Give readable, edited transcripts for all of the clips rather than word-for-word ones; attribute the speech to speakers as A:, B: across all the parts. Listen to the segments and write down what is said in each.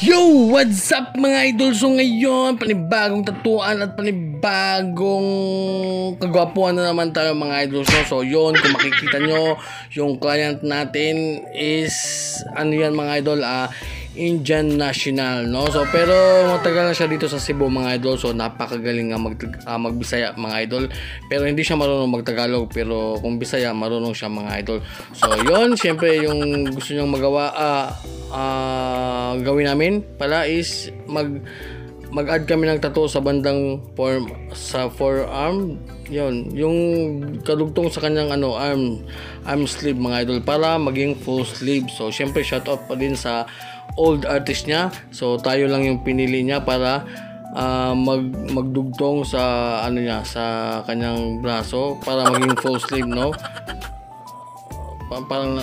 A: Yo! What's up mga idol? So ngayon, panibagong tatuan at panibagong kagwapuan na naman tayo mga idol. So yun, kung makikita nyo, yung client natin is, ano yan mga idol, Indian national, no? So pero matagal na siya dito sa Cebu mga idol. So napakagaling nga magbisaya mga idol. Pero hindi siya marunong magtagalog, pero kung Bisaya marunong siya mga idol. So yun, syempre yung gusto niyang magawa gawin namin pala is mag-add kami ng tattoo sa bandang forearm. Yun, yung kadugtong sa kanyang arm sleeve mga idol para maging full sleeve. So syempre shout out pa din sa old artist niya. So tayo lang yung pinili niya para magdugtong sa sa kanyang braso para maging full sleeve, no? Parang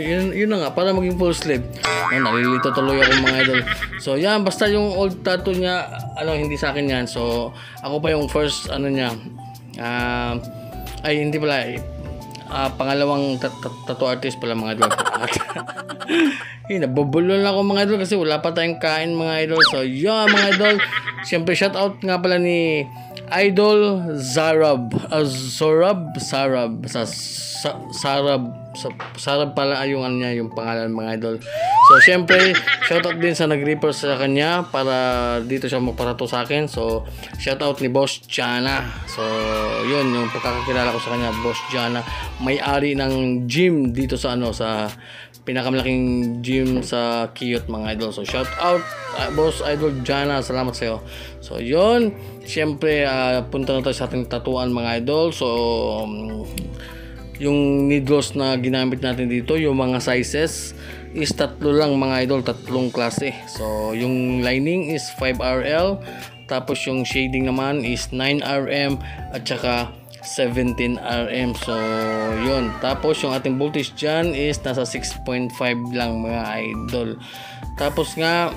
A: yun na nga, para maging full sleeve. Nalilito tuloy ako mga idol. So yan, basta yung old tattoo niya, hindi sa akin yan. So ako pa yung first niya, ay hindi pala, pangalawang tattoo artist pala mga idol. Nabubulol ako mga idol kasi wala pa tayong kain mga idol. So yeah mga idol, siyempre shout out nga pala ni Idol Sarab pala yung niya, yung pangalan mga idol. So syempre shoutout din sa nag-refer sa kanya para dito siya magparato sa akin. So shoutout ni Boss Jana. So yun yung pagkakakilala ko sa kanya, Boss Jana, may-ari ng gym dito sa sa pinakamalaking gym sa Kiyot mga idol. So shoutout Boss Idol Jana, salamat sa iyo. So yun, syempre punta na tayo sa ating tatuan mga idol. So yung needles na ginamit natin dito, yung mga sizes is tatlo lang mga idol, tatlong klase. So yung lining is 5RL, tapos yung shading naman is 9RM at saka 17RM. So yun, tapos yung ating voltage dyan is nasa 6.5 lang mga idol. Tapos nga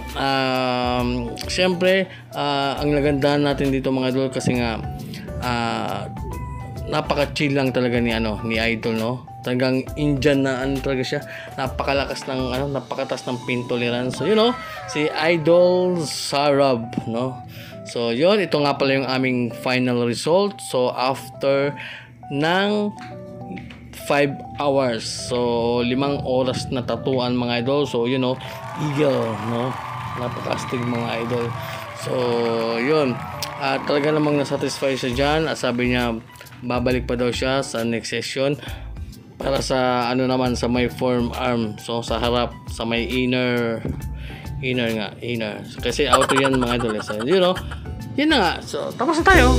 A: syempre ang nagandahan natin dito mga idol kasi nga napaka-chill lang talaga ni Idol, no? Talagang Indian na talaga siya. Napakalakas ng napakataas ng pain tolerance. So si Idol Sarab, no? So yun, ito nga pala yung aming final result. So after ng 5 hours. So 5 oras na tatuan mga idol. So eagle, no? Napakastig mga idol. So yun, talaga namang nasatisfy siya dyan. Sabi niya babalik pa daw siya sa next session para sa naman sa may forearm. So sa harap, sa may inner. Kasi auto yan mga idol. So yun na nga. So tapos na tayo.